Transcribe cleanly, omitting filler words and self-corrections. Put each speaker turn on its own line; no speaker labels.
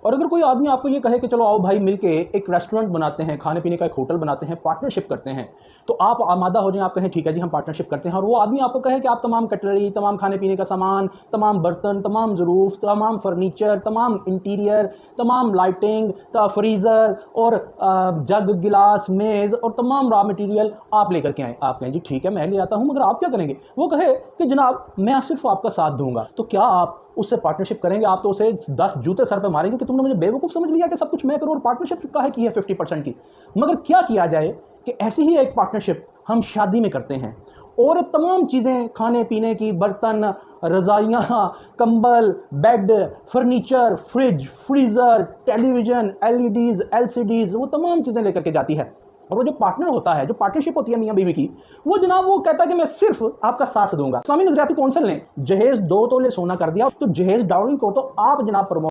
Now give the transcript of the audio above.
और अगर कोई आदमी आपको ये कहे कि चलो आओ भाई मिलके एक रेस्टोरेंट बनाते हैं, खाने पीने का एक होटल बनाते हैं, पार्टनरशिप करते हैं, तो आप आमादा हो जाएं, आप कहें ठीक है जी हम पार्टनरशिप करते हैं, और वो आदमी आपको कहे कि आप तमाम कटलरी, तमाम खाने पीने का सामान, तमाम बर्तन, तमाम ज़रूफ, तमाम फर्नीचर, तमाम इंटीरियर, तमाम लाइटिंग, फ्रीज़र और जग गिलास मेज़ और तमाम रॉ मटेरियल आप लेकर के आएँ। आप कहें जी ठीक है मैं ले आता हूँ, मगर आप क्या करेंगे? वो कहे कि जनाब मैं सिर्फ आपका साथ दूंगा, तो क्या आप उससे पार्टनरशिप करेंगे? आप तो उसे 10 जूते सर पे मारेंगे कि तुमने मुझे बेवकूफ़ समझ लिया कि सब कुछ मैं करूं, और पार्टनरशिप काहे की है 50% की। मगर क्या किया जाए कि ऐसी ही एक पार्टनरशिप हम शादी में करते हैं, और तमाम चीज़ें खाने पीने की, बर्तन, रज़ाइयाँ, कंबल, bed, furniture, fridge, freezer, television, LEDs, LCDs, वो तमाम चीज़ें लेकर के जाती है। और वो जो पार्टनर होता है, जो पार्टनरशिप होती है मियाँ बीवी की, वो जनाब वो कहता है कि मैं सिर्फ आपका साथ दूंगा। इस्लामी नजरियाती कौंसिल ने जहेज 2 तोले सोना कर दिया, तो जहेज डाउरी को तो आप जनाब प्रमोट